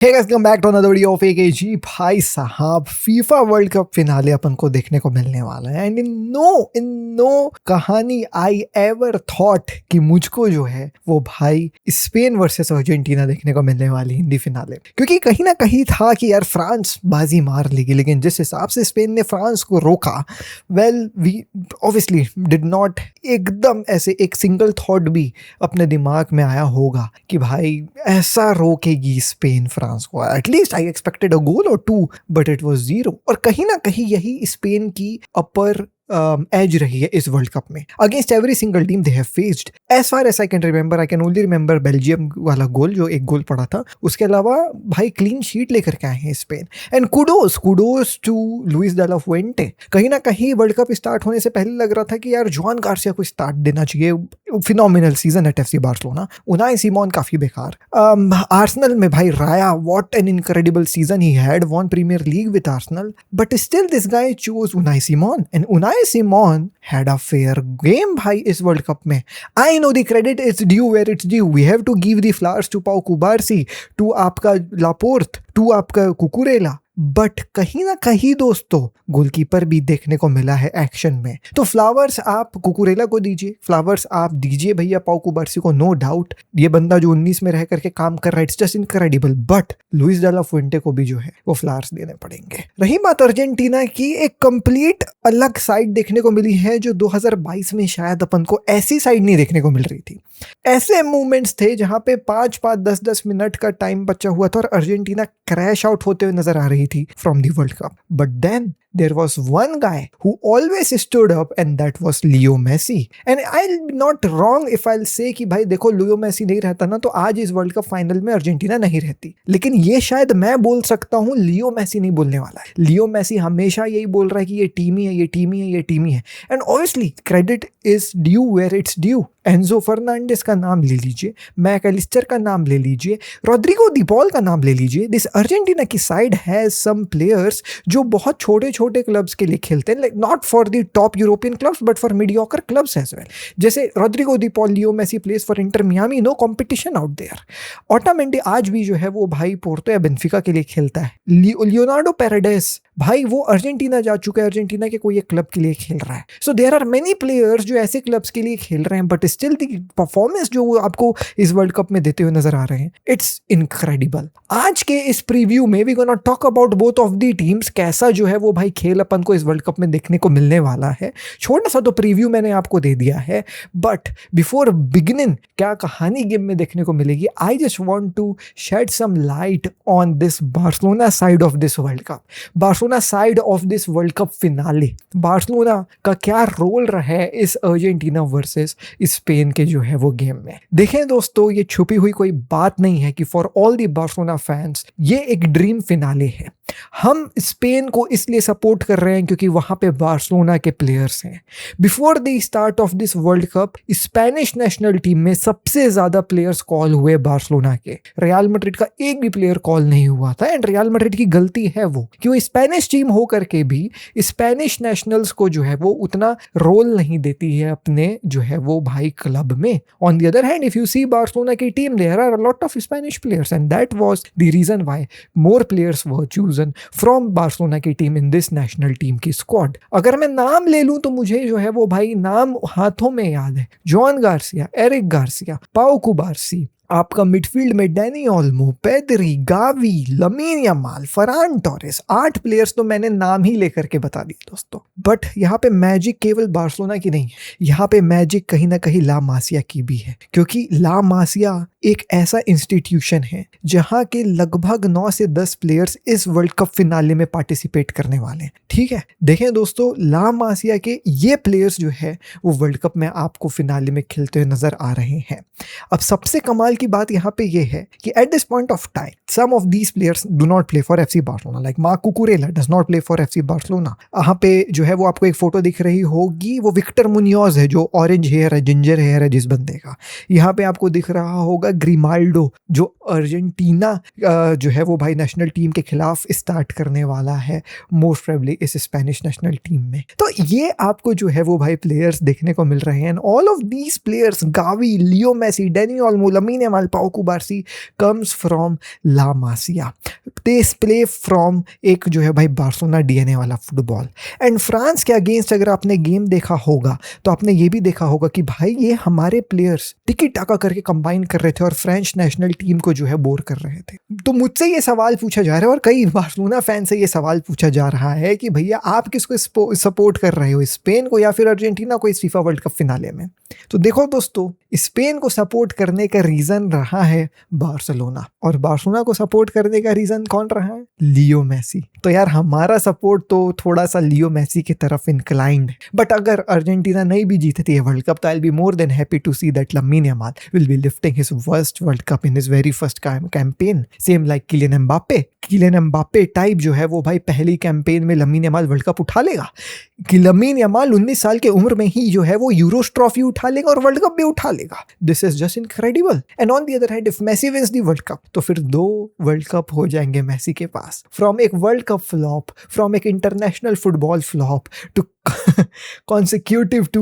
Hey guys, welcome back to another video of AKG. भाई साहब, FIFA world cup finale अपन को देखने को मिलने वाला है एंड इन नो कहानी आई एवर थॉट कि मुझको जो है वो भाई स्पेन वर्सेस अर्जेंटीना देखने को मिलने वाली हिंदी फिनाले, क्योंकि कहीं ना कहीं था कि यार फ्रांस बाजी मार लेगी, लेकिन जिस हिसाब से स्पेन ने फ्रांस को रोका, well we obviously did not एकदम ऐसे एक सिंगल थॉट भी अपने दिमाग में आया होगा कि भाई ऐसा रोकेगी स्पेन फ्रांस को। At least I expected a goal or two, but it was zero. और कहीं ना कहीं यही स्पेन की अपर एज रही है इस वर्ल्ड कप में against every single team they have faced. As far as I can remember, I can only remember Belgium वाला गोल जो एक गोल पड़ा था, उसके अलावा भाई क्लीन शीट लेकर के आए हैं Spain. And kudos to Luis de la Fuente. कहीं ना कहीं वर्ल्ड कप स्टार्ट होने से पहले लग रहा था कि यार जुआन गार्सिया को स्टार्ट देना चाहिए। Phenomenal season at FC Barcelona. Unai Simon काफी बेकार। आर्सेनल में भाई Raya, what an incredible season he had, won Premier League with Arsenal, but still this guy chose Unai Simon and Unai Simon had a fair game भाई इस world cup में। I know the credit is due where it's due, we have to give the flowers to Pau Cubarsi, to आपका Laporte, to आपका Cucurella, but कहीं ना कहीं दोस्तों goalkeeper भी देखने को मिला है एक्शन में। तो फ्लावर्स आप कुकुरेला को दीजिए, फ्लावर्स आप दीजिए भैया पाउ कुबार्सी को, नो डाउट ये बंदा जो 19 में रह करके काम कर रहा है, it's just incredible, but Luis de la फुएंटे को भी जो है वो फ्लावर्स देने पड़ेंगे। रही बात अर्जेंटीना की, एक कंप्लीट अलग साइड देखने को मिली है जो 2022 में शायद अपन को ऐसी साइड नहीं देखने को मिल रही थी। ऐसे मूवमेंट्स थे जहां पे 5-5, 10-10 मिनट का टाइम बचा हुआ था और अर्जेंटीना क्रैश आउट होते हुए नजर आ रही थी from the World Cup. But then there was one guy who always stood up and that was Leo Messi. And I'll be not wrong if I'll say कि भाई देखो लियो मेसी नहीं रहता ना तो आज इस वर्ल्ड कप फाइनल में अर्जेंटीना नहीं रहती, लेकिन ये शायद मैं बोल सकता हूँ, लियो मेसी नहीं बोलने वाला है। लियो मेसी हमेशा यही बोल रहा है कि ये टीम ही है, ये टीम ही है, ये टीम ही है। And obviously credit is due where it's due. Enzo Fernandez का नाम ले लीजिए, मैकलिस्टर का नाम ले लीजिए, रोड्रिगो दी पॉल का नाम ले लीजिए। दिस अर्जेंटीना की साइड हैज सम प्लेयर्स जो बहुत छोटे छोटे क्लब्स के लिए खेलते हैं, like not for the top European clubs but for mediocre clubs as well. जैसे Rodrigo de Paul, Leo Messi plays for Inter Miami, no competition out there. Otamendi आज भी जो है वो भाई पोर्तो या बेंफिका के लिए खेलता है। लियोनार्डो पेरेडेस भाई वो अर्जेंटीना जा चुका है, अर्जेंटीना के कोई एक क्लब के लिए खेल रहा है। So there are many players जो ऐसे क्लब्स के लिए खेल रहे हैं, बट स्टिल द परफॉर्मेंस जो वो आपको इस वर्ल्ड कप में देते हुए नजर आ रहे हैं, इट्स इनक्रेडिबल। आज के इस प्रीव्यू में we gonna talk about both of the teams, कैसा जो है वो भाई खेल अपन को इस वर्ल्ड कप में देखने को मिलने वाला है। छोटा सा तो प्रीव्यू मैंने आपको दे दिया है, बट बिफोर बिगिनिंग क्या कहानी गेम में देखने को मिलेगी, I just want to shed some light on this Barcelona side of this world cup, Barcelona side of this world cup finale. Barcelona का क्या रोल रहा है इस अर्जेंटीना वर्सेस स्पेन के जो है वो गेम में। देखें दोस्तों, ये छुपी हुई कोई बात नहीं है कि for all the Barcelona fans ये एक ड्रीम फिनाले है। हम स्पेन को इसलिए सपोर्ट कर रहे हैं क्योंकि वहां पे बार्सिलोना के प्लेयर्स हैं। Before the start of this world cup Spanish national team में सबसे ज्यादा प्लेयर्स कॉल हुए बार्सिलोना के। रियल मैड्रिड का एक भी प्लेयर कॉल नहीं हुआ था, एंड रियल मैड्रिड की गलती है वो, क्यों स्पेनिश टीम हो करके भी स्पेनिश नेशनल्स को जो है वो उतना रोल नहीं देती है अपने जो है वो भाई क्लब में। On the other hand if you see Barcelona की team, there are a lot of Spanish players and that was the reason why more players were chosen from Barcelona की team in this national team की squad. अगर मैं नाम ले लूं तो मुझे जो है वो भाई नाम हाथों में याद है, जुआन गार्सिया, एरिक गार्सिया, पाउ कुबार्सी। आपका मिडफील्ड में Dani Olmo, Pedri, Gavi, Lamine Yamal, Ferran Torres, 8 players तो मैंने नाम ही लेकर के बता दिए दोस्तों। बट यहाँ पे मैजिक केवल बार्सिलोना की नहीं, यहाँ पे मैजिक कहीं ना कहीं ला मासिया की भी है, क्योंकि ला मासिया एक ऐसा इंस्टीट्यूशन है जहाँ के लगभग 9 से 10 प्लेयर्स इस वर्ल्ड कप फिनाले में पार्टिसिपेट करने वाले हैं। ठीक है, देखें दोस्तों, ला मासिया के ये प्लेयर्स जो है वो वर्ल्ड कप में आपको फिनाले में खेलते हुए नजर आ रहे हैं। अब सबसे कमाल की बात यहाँ पे ये है कि at this point of time some of these players do not play for FC Barcelona, like Marc Cucurella does not play for FC Barcelona. यहाँ पे जो है वो आपको एक फोटो दिख रही होगी, वो विक्टर मुनियोज है जो ऑरेंज हेयर है, जिंजर हेयर है जिस बंदे का। यहाँ पे आपको दिख रहा होगा ग्रिमाल्डो जो अर्जेंटीना जो है वो भाई नेशनल टीम के खिलाफ स्टार्ट करने वाला है मोस्ट प्रोबेबली इस स्पेनिश नेशनल टीम में। तो ये आपको जो है वो भाई प्लेयर्स देखने को मिल रहे हैं, all of these players, Gavi, Leo Messi, Dani Olmo, Lamine Yamal, Pau Cubarsi comes from La Masia, they play from एक जो है भाई बार्सिलोना डीएनए वाला फुटबॉल। एंड फ्रांस के अगेंस्ट अगर आपने गेम देखा होगा तो आपने ये भी देखा होगा कि भाई ये हमारे प्लेयर्स टिकी टाका करके कंबाइन कर रहे थे और फ्रेंच नेशनल टीम को जो है बोर कर रहे थे। तो मुझसे ये सवाल पूछा जा रहा है और कई बार्सिलोना फैन से ये सवाल पूछा जा रहा है कि भैया आप किसको सपोर्ट कर रहे हो, स्पेन को या फिर अर्जेंटीना को इस फीफा वर्ल्ड कप फिनाले में? तो देखो दोस्तों, स्पेन को सपोर्ट करने का रीजन रहा है बार्सिलोना, और बार्सिलोना को सपोर्ट करने का रीजन कौन रहा है? Leo Messi. तो यार हमारा सपोर्ट तो थोड़ा सा लियो मेसी की तरफ इंक्लाइंड है। बट अगर अर्जेंटीना नहीं भी जीतती है वर्ल्ड कप तो I will be more than happy to see that Lamine Yamal will be lifting his first world cup in his very first campaign, same like Kylian Mbappe. Kylian Mbappe type जो है वो भाई पहली campaign में lamin Yamal world cup उठा लेगा कि lamin Yamal 19 साल की उम्र में ही जो है वो यूरोस ट्रॉफी उठा लेगा और वर्ल्ड कप भी उठा लेगा। This is just incredible. And on the other hand if Messi wins the world cup तो फिर 2 वर्ल्ड कप हो जाएंगे मेसी के पास। फ्रॉम एक वर्ल्ड कप फ्लॉप, फ्रॉम एक international football flop to consecutive 2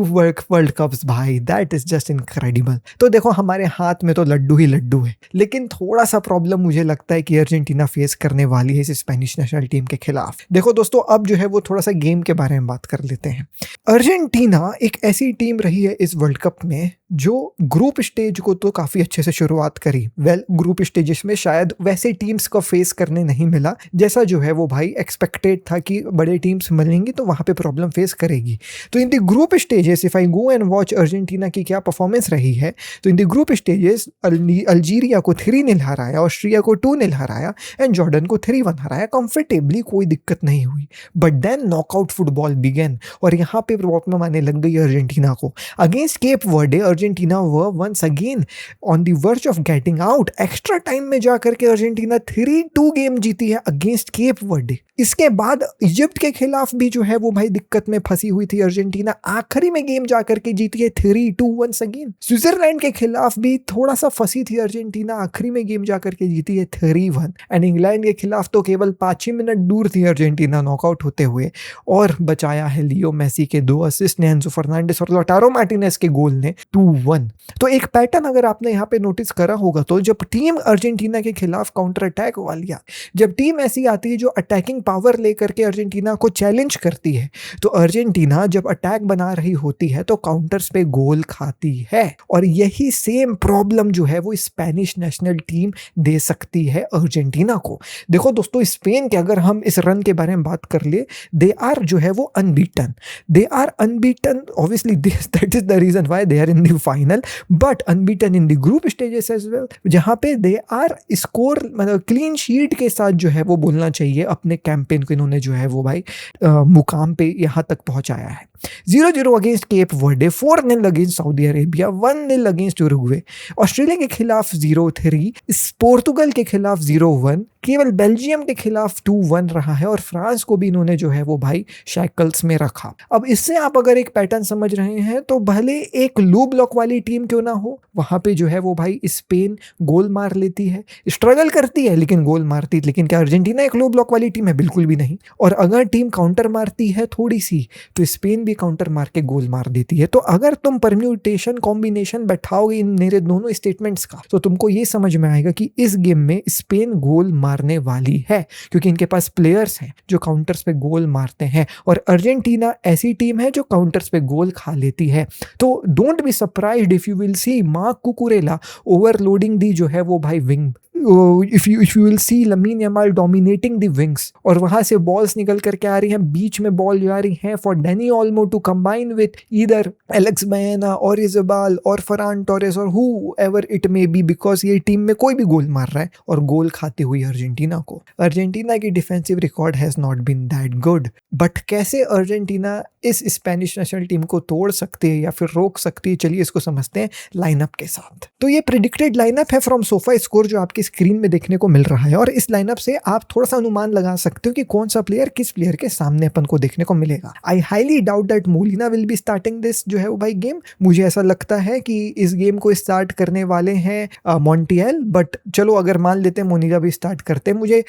world cups, भाई दैट इज जस्ट इनक्रेडिबल। तो देखो हमारे हाथ में तो लड्डू ही लड्डू है, लेकिन थोड़ा सा प्रॉब्लम मुझे लगता है कि अर्जेंटीना फेस करने वाली है इस स्पेनिश नेशनल टीम के खिलाफ। देखो दोस्तों, अब जो है वो थोड़ा सा गेम के बारे में बात कर लेते हैं। अर्जेंटीना एक ऐसी टीम रही है इस वर्ल्ड कप में जो ग्रुप स्टेज को तो काफी अच्छे से शुरुआत करी। ग्रुप स्टेजेस में शायद वैसे टीम्स को फेस करने नहीं मिला जैसा जो है वो भाई एक्सपेक्टेड था कि बड़े टीम्स मिलेंगी तो वहां पे प्रॉब्लम फेस करेगी। तो इन the group stages if I go and watch Argentina की क्या परफॉर्मेंस रही है, तो इन द ग्रुप स्टेजेस अल्जीरिया को 3-0 हराया, ऑस्ट्रिया को 2-0 हराया एंड जॉर्डन को 3-1 हराया कंफर्टेबली, कोई दिक्कत नहीं हुई। But then knockout football began और यहाँ पे प्रॉब्लम आने लग गई अर्जेंटीना को। Against Cape Verde Argentina were once again on the verge of getting out. Extra time में जाकर के अर्जेंटीना 3-2 गेम जीती है अगेंस्ट केप वर्डे। इसके बाद इजिप्ट के खिलाफ भी जो है वो भाई दिक्कत में फंसी हुई थी अर्जेंटीना, आखिरी में गेम जाकर के जीती है 3-2 वंस अगेन। स्विट्जरलैंड के खिलाफ भी थोड़ा सा फंसी थी अर्जेंटीना, आखिरी में गेम जाकर के जीती है 3-1। एंड इंग्लैंड के खिलाफ तो केवल 5 मिनट दूर थी अर्जेंटीना नॉकआउट होते हुए, और बचाया है लियो मेसी के 2 असिस्ट ने, एंजो फर्नांडिस और लोटारो मार्टिनेज के गोल ने 2-1। तो एक पैटर्न अगर आपने यहाँ पे नोटिस करा होगा तो जब टीम अर्जेंटीना के खिलाफ काउंटर अटैक वाली जब टीम ऐसी आती है जो अटैकिंग पावर लेकर के अर्जेंटीना को चैलेंज करती है, तो अर्जेंटीना जब अटैक बना रही होती है तो काउंटर्स पे गोल खाती है। और यही सेम प्रॉब्लम जो है वो स्पेनिश नेशनल टीम दे सकती है अर्जेंटीना को। देखो दोस्तों, स्पेन के अगर हम इस रन के बारे में बात कर ले, दे आर जो है वो unbeaten, they are unbeaten obviously, that is the reason why they are in the final, but unbeaten in the group stages as well, जहां पे दे आर स्कोर मतलब क्लीन शीट के साथ जो है वो बोलना चाहिए अपने कैंपेन को इन्होंने जो है वो भाई मुकाम पे यहाँ तक पहुंचाया है। 0-0 against Cape Verde, 4-0 against Saudi Arabia, 1-0 against Uruguay, Australia के खिलाफ 0-3, पोर्तुगल के खिलाफ 0-1, केवल बेल्जियम के खिलाफ 2-1 रहा है, और फ्रांस को भी इन्होंने जो है वो भाई शैकल्स में रखा। अब इससे आप अगर एक पैटर्न समझ रहे हैं तो भले एक लो ब्लॉक वाली टीम क्यों ना हो, वहां पे जो है वो भाई स्पेन गोल मार लेती है, स्ट्रगल करती है लेकिन गोल मारती है। लेकिन क्या अर्जेंटीना एक लो ब्लॉक वाली टीम है? बिल्कुल भी नहीं। और अगर टीम काउंटर मारती है थोड़ी सी तो स्पेन भी काउंटर मार के गोल मार देती है। तो अगर तुम परम्यूटेशन कॉम्बिनेशन बैठाओगे इन मेरे दोनों स्टेटमेंट्स का तो तुमको ये समझ में आएगा कि इस गेम में स्पेन गोल मारने वाली है, क्योंकि इनके पास प्लेयर्स हैं जो काउंटर्स पे गोल मारते हैं, और अर्जेंटीना ऐसी टीम है जो काउंटर्स पे गोल खा लेती है। तो don't be surprised if you will see Marc Cucurella overloading the जो है वो भाई wing, if you will see Lamine Yamal dominating the wings, और वहां से बॉल्स निकल करके आ रही हैं, बीच में बॉल जा रही है for Dani Olmo to combine with either Alex Baena और इजबाल और फरान टोरेस और whoever it may be, because ये टीम में कोई भी गोल मार रहा है और गोल खाते हुई अर्जेंटीना को। अर्जेंटीना की defensive record has not been that good, but कैसे अर्जेंटीना इस स्पेनिश नेशनल टीम को तोड़ सकती है या फिर रोक सकती है, चलिए इसको समझते हैं लाइनअप के साथ। तो ये प्रिडिक्टेड लाइनअप है फ्रॉम सोफा स्कोर जो आपकी स्क्रीन में देखने को मिल रहा है, और इस लाइनअप से आप थोड़ा सा अनुमान लगा सकते हो कि कौन सा प्लेयर किस प्लेयर के सामने अपन को देखने को मिलेगा। I highly doubt that Molina will be starting this जो है वो भाई गेम। मुझे ऐसा लगता है कि इस गेम को स्टार्ट करने वाले हैं मॉन्टियल, बट चलो अगर मान लेते हैं मोनिका भी स्टार्ट करते हैं, मुझे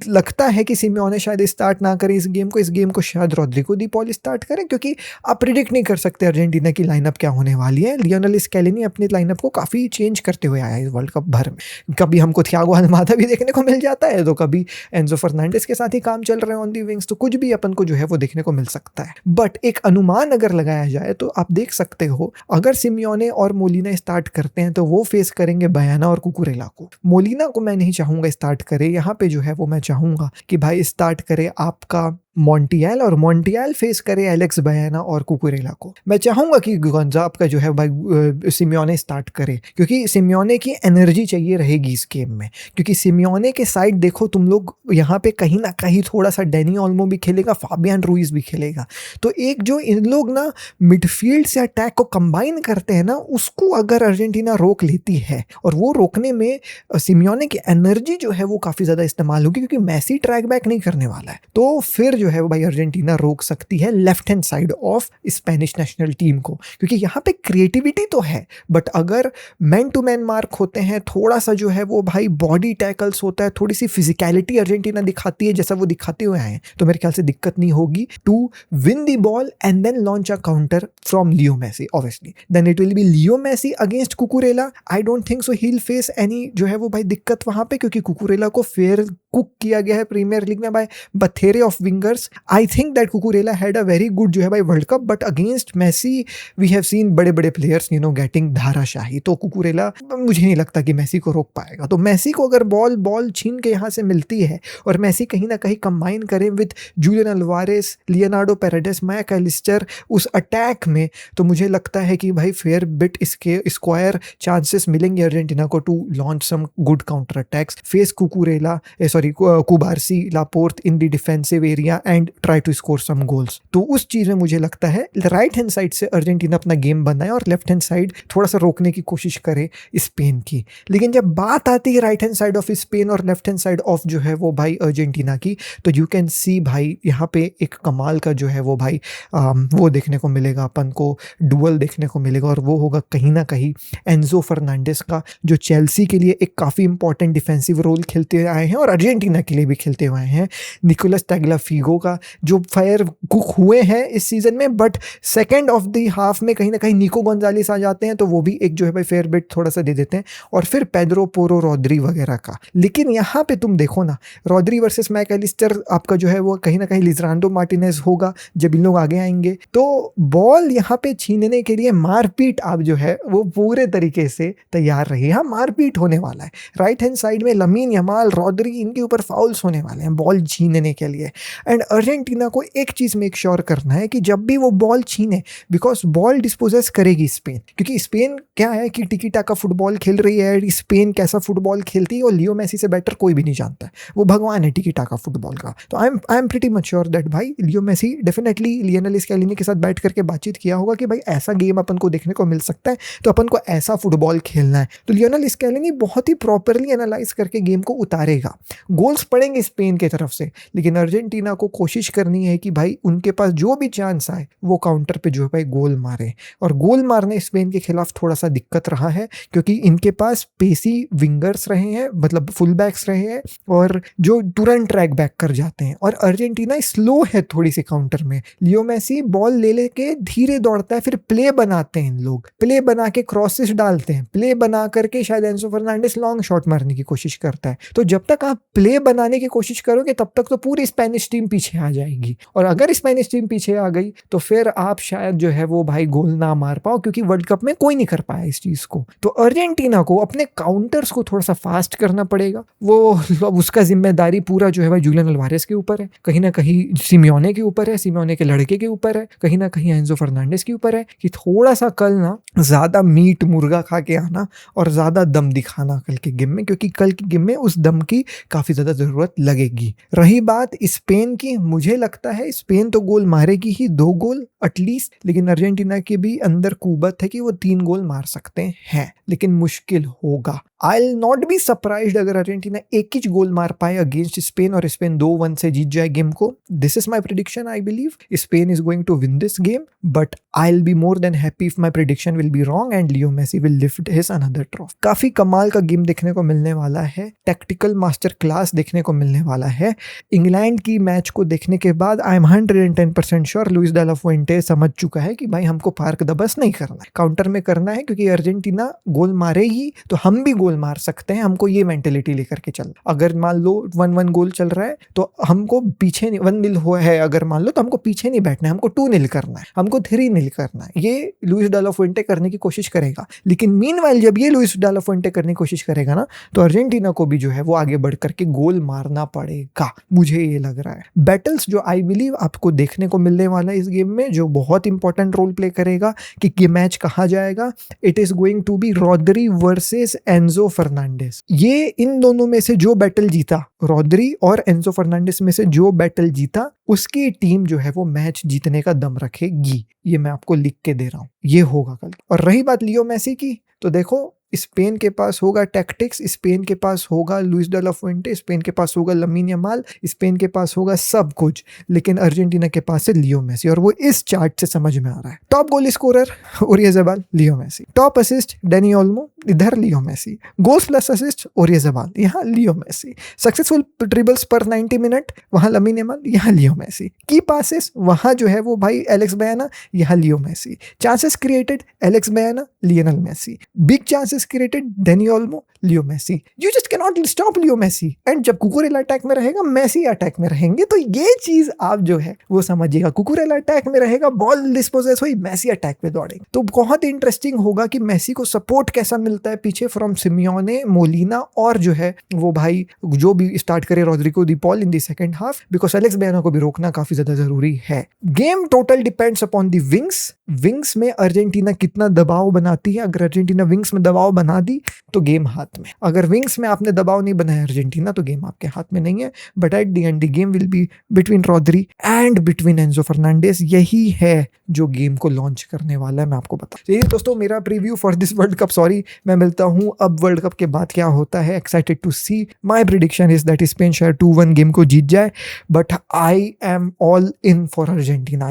लगता है कि सिमियोने शायद स्टार्ट ना करे इस गेम को शायद रॉड्रिगो दी पॉल स्टार्ट करें, क्योंकि आप प्रिडिक्ट नहीं कर सकते अर्जेंटीना की लाइनअप क्या होने वाली है। लियोनेल स्केलिनी अपनी लाइनअप को काफ़ी चेंज करते हुए आया है वर्ल्ड कप भर में। कभी हमको थियागो अल्मादा भी देखने को मिल जाता है, तो कभी एंजो फर्नांडिस के साथ ही काम चल रहे हैं ऑन दी विंग्स, तो कुछ भी अपन को जो है वो देखने को मिल सकता है। बट एक अनुमान अगर लगाया जाए तो आप देख सकते हो, अगर सिमियोने और मोलिना स्टार्ट करते हैं तो वो फेस करेंगे बयाना और कुकुरेला को। मोलिना को मैं नहीं चाहूंगा स्टार्ट करे, यहाँ पे जो है वो मैं चाहूंगा कि भाई स्टार्ट करे आपका मॉन्टियल, और मॉन्टियल फेस करे एलेक्स बयाना और कुकुरेला को। मैं चाहूंगा कि गोंजाब का जो है भाई सिमियोने स्टार्ट करे, क्योंकि सिमियोने की एनर्जी चाहिए रहेगी इस गेम में। क्योंकि सिमियोने के साइड देखो तुम लोग, यहाँ पे कहीं ना कहीं थोड़ा सा डेनी ओल्मो भी खेलेगा, फाबियन रुइज भी खेलेगा, तो एक जो इन लोग ना मिडफील्ड से अटैक को कंबाइन करते हैं ना, उसको अगर अर्जेंटीना रोक लेती है, और वो रोकने में सिमियोने की एनर्जी जो है वो काफ़ी ज़्यादा इस्तेमाल होगी, क्योंकि मैसी ट्रैक बैक नहीं करने वाला है, तो फिर जो है वो भाई अर्जेंटीना रोक सकती है left hand side of Spanish national team को। क्योंकि यहाँ पे क्रिएटिविटी तो है, बट अगर मैन टू मैन मार्क होते हैं, थोड़ा सा जो है वो भाई बॉडी टैकल्स होता है, थोड़ी सी फिजिकलिटी अर्जेंटीना दिखाती है जैसा वो दिखाते हुए आए, तो मेरे ख्याल से दिक्कत नहीं होगी to win the ball and then launch a counter from Leo Messi. Obviously then it will be Leo Messi against Cucurella. I don't think so he will face any जो है वो भाई दिक्कत वहां पे, क्योंकि कुकुरेला को फेयर कुक किया गया है प्रीमियर लीग में बाय बथेरे of wingers. I think that Cucurella had a very good जो है भाई world cup, but against Messi we have seen बड़े बड़े प्लेयर्स गेटिंग धाराशाही, तो कुकुरेला मुझे नहीं लगता कि मेसी को रोक पाएगा। तो मेसी को अगर बॉल छीन के यहाँ से मिलती है और मेसी कहीं ना कहीं कंबाइन करें with Julian Alvarez, Leonardo Paredes, Mac Allister उस अटैक में, तो मुझे लगता है कि भाई फेयर बिट इसके स्क्वायर चांसेस मिलेंगे अर्जेंटीना को to launch some good counter attacks, face Cucurella Cubarsi, Laporte in the defensive area and try to score some goals. तो उस चीज़ में मुझे लगता है राइट हैंड साइड से अर्जेंटीना अपना गेम बनाए और लेफ्ट हैंड साइड थोड़ा सा रोकने की कोशिश करे स्पेन की। लेकिन जब बात आती है right hand side of Spain और लेफ्ट हैंड साइड ऑफ जो है वो भाई अर्जेंटीना की, तो यू कैन सी भाई यहाँ पे एक कमाल का जो है वो भाई वो देखने को मिलेगा, अपन को डुअल देखने को मिलेगा, और वो होगा कहीं ना कहीं एंजो फर्नांडिस का, जो चेल्सी के लिए एक काफ़ी इंपॉर्टेंट डिफेंसिव रोल खेलते हुए आए हैं और अर्जेंटीना के लिए भी खेलते हुए आए हैं, निकोलस टैग्लियाफिगो का, जो फायर कुक हुए हैं इस सीजन में, but second of the half में कहीं ना कहीं निको गोंजालेस आ जाते हैं, तो वो भी एक जो है भाई फेयर बिट थोड़ा सा दे देते हैं, और फिर पेड्रो पोरो, रॉड्री वगैरह का। लेकिन यहाँ पे तुम देखो ना, रॉड्री वर्सेस मैक एलिस्टर आपका जो है वो कहीं ना कहीं लिजरांडो मार्टिनेज होगा जब इन लोग आगे आएंगे, तो बॉल यहाँ पे छीनने के लिए मारपीट आप जो है वो पूरे तरीके से तैयार रही। हाँ, मारपीट होने वाला है राइट हैंड साइड में, लमीन यमाल, रॉड्री, इनके ऊपर फाउल्स होने वाले हैं बॉल छीनने के लिए। एंड अर्जेंटीना को एक चीज़ मेक श्योर करना है कि जब भी वो बॉल छीने, बिकॉज बॉल डिस्पोजेस करेगी स्पेन, क्योंकि स्पेन क्या है कि टिकी टाका फुटबॉल खेल रही है, स्पेन कैसा फुटबॉल खेलती है और लियो मेसी से बेटर कोई भी नहीं जानता है, वो भगवान है टिकी टाका फुटबॉल का। तो I am pretty much sure that भाई लियो मेसी डेफिनेटली लियोनेल स्केलिनी के साथ बैठ करके बातचीत किया होगा कि भाई ऐसा गेम अपन को देखने को मिल सकता है, तो अपन को ऐसा फुटबॉल खेलना है। तो लियोनेल स्केलिनी बहुत ही प्रॉपरली एनालाइज करके गेम को उतारेगा। गोल्स पड़ेंगे स्पेन की तरफ से, लेकिन अर्जेंटीना को कोशिश करनी है कि भाई उनके पास जो भी चांस आए वो काउंटर पे जो है भाई गोल मारे, और गोल मारने स्पेन के खिलाफ थोड़ा सा दिक्कत रहा है, क्योंकि इनके पास पेसी विंगर्स रहे हैं, मतलब फुल बैक्स रहे हैं, और जो तुरंत ट्रैक बैक कर जाते हैं, और अर्जेंटीना स्लो है थोड़ी सी काउंटर में। लियो मेसी बॉल ले लेके धीरे दौड़ता है, फिर प्ले बनाते हैं इन लोग, प्ले बना के क्रॉसेस डालते हैं, प्ले बना करके शायद एंजो फर्नांडिस लॉन्ग शॉट मारने की कोशिश करता है। तो जब तक आप प्ले बनाने की कोशिश करोगे तब तक तो पूरी स्पेनिश टीम पीछे आ जाएगी, और अगर स्पेनिश टीम पीछे आ गई तो फिर आप शायद जो है वो भाई गोल ना मार पाओ, क्योंकि वर्ल्ड कप में कोई नहीं कर पाया इस चीज को। तो अर्जेंटीना को अपने काउंटर्स को थोड़ा सा फास्ट करना पड़ेगा, वो उसका जिम्मेदारी पूरा जो है भाई जूलियन अल्वारेस के ऊपर है, कहीं ना कहीं सिमियोने के ऊपर है, सिमियोने के लड़के के ऊपर है, कहीं ना कहीं एंजो फर्नांडिस के ऊपर है, कि थोड़ा सा कल ना ज्यादा मीट मुर्गा खा के आना और ज्यादा दम दिखाना कल के गेम में, क्योंकि कल के गेम में उस दम की काफी ज्यादा जरूरत लगेगी। रही बात स्पेन की, मुझे लगता है स्पेन तो गोल मारेगी ही, 2 गोल एटलीस्ट, लेकिन अर्जेंटीना के भी अंदर कुवत है कि वो 3 गोल मार सकते हैं, लेकिन मुश्किल होगा। I will not be surprised अगर अर्जेंटीना एक ही गोल मार पाए अगेंस्ट स्पेन और स्पेन 2-1 से जीत जाए गेम को. This is my prediction. I believe Spain is going to win this game, but I will be more than happy if my prediction will be wrong and Leo Messi will lift his another trophy. काफी कमाल का game देखने को मिलने वाला है, tactical master class देखने को मिलने वाला है. इंग्लैंड की मैच को देखने के बाद I am 110% sure Luis de la Fuente समझ चुका है कि भाई हमको पार्क द बस नहीं करना है, काउंटर में करना है, क्योंकि अर्जेंटीना गोल मारेगी तो हम भी गोल मार सकते हैं. हमको ये मेंटेलिटी लेकर के चल. अगर मान लो 1-1 गोल चल रहा है तो हमको पीछे नहीं, 1-0 हुआ है अगर मान लो, तो हमको पीछे नहीं बैठना है, हमको 2-0 करना है, हमको 3-0 करना है. ये लुइस डे ला फुएंटे करने की कोशिश करेगा. लेकिन मीनवाइल जब ये लुइस डे ला फुएंटे करने की कोशिश करेगा ना, तो अर्जेंटीना को भी जो है वो आगे बढ़ करके गोल मारना पड़ेगा, मुझे ये लग रहा है. बैटल्स जो आई बिलीव आपको देखने को मिलने वाला है इस गेम में, जो बहुत इंपॉर्टेंट रोल प्ले करेगा कि ये मैच कहाँ जाएगा. It is going to be Rodri versus Enzo Fernandez. ये इन दोनों में से जो बैटल जीता, रॉड्री और एंजो फर्नांडिस में से जो बैटल जीता, उसकी टीम जो है वो मैच जीतने का दम रखेगी. ये मैं आपको लिख के दे रहा हूं, ये होगा कल. और रही बात लियो मेसी की, तो देखो स्पेन के पास होगा टैक्टिक्स, स्पेन के पास होगा लुइस डे ला फुएंटे, स्पेन के पास होगा लमीन यमाल, स्पेन के पास होगा सब कुछ, लेकिन अर्जेंटीना के पास है लियो मेसी, और वो इस चार्ट से समझ में आ रहा है. Top goal scorer Oyarzabal, Leo Messi. Top assist Dani Olmo, इधर Leo Messi. Goals plus assist Oyarzabal, यहाँ लियो मेसी. सक्सेसफुल ट्रिबल्स पर 90 मिनट, वहाँ लमीन यमाल, यहाँ लियो मेसी. की पासेस, वहाँ जो है वो भाई एलेक्स बयाना, यहाँ Leo Messi. Chances created, Alex Baena, Lionel Messi. Big chances created, Dani Olmo, Leo Messi. You just can not stop Leo Messi. And जब कुकुरेला अटैक में रहेगा, मेसी अटैक में रहेंगे, तो ये चीज आप जो है वो समझिएगा. कुकुरेला अटैक में रहेगा, बॉल डिस्पोजेस हुई, मेसी अटैक पे दौड़ेंगे. तो बहुत इंटरेस्टिंग होगा कि मेसी को सपोर्ट कैसा मिलता है पीछे फ्रॉम सिमियोने, मोलिना, और जो है वो भाई जो भी स्टार्ट करे Rodrigo de Paul in the second half, because Alex Baena को भी रोकना काफी ज्यादा जरूरी है. Game total depends upon the wings. Wings में अर्जेंटीना कितना दबाव बनाती है. अगर अर्जेंटीना विंग्स में दबाव बना दी तो गेम हाथ में. अगर विंग्स में आपने दबाव नहीं बनाया अर्जेंटीना, तो गेम आपके हाथ में नहीं है. But at the end the game will be between Rodri and between Enzo Fernandez. यही है जो गेम को लॉन्च करने वाला है, मैं आपको बता. चलिए दोस्तों, मेरा preview for this world cup. Sorry, मैं मिलता हूं अब वर्ल्ड कप के बाद क्या होता है. Excited to see. My prediction is that Spain शायद 2-1 गेम को जीत जाए, but I am all in for Argentina.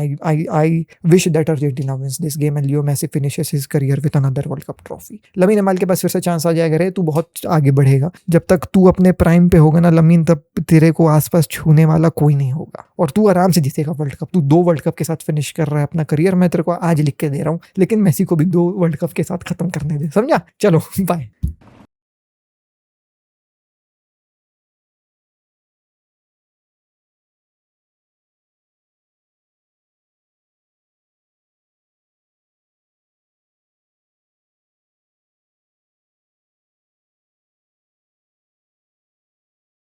I wish that Argentina wins this game and Leo Messi finishes his career with another World Cup trophy. Lamine Yamal के पास फिर से chance आ जाएगा. रे तू बहुत आगे बढ़ेगा. जब तक तू अपने प्राइम पे होगा ना लमीन, तब तेरे को आसपास छूने वाला कोई नहीं होगा, और तू आराम से जीतेगा वर्ल्ड कप. तू 2 वर्ल्ड कप के साथ फिनिश कर रहा है अपना करियर. मैं तेरे को आज लिख के दे रहा हूँ, लेकिन मेसी को भी 2 वर्ल्ड कप के साथ खत्म करने दे. समझा? चलो बाय.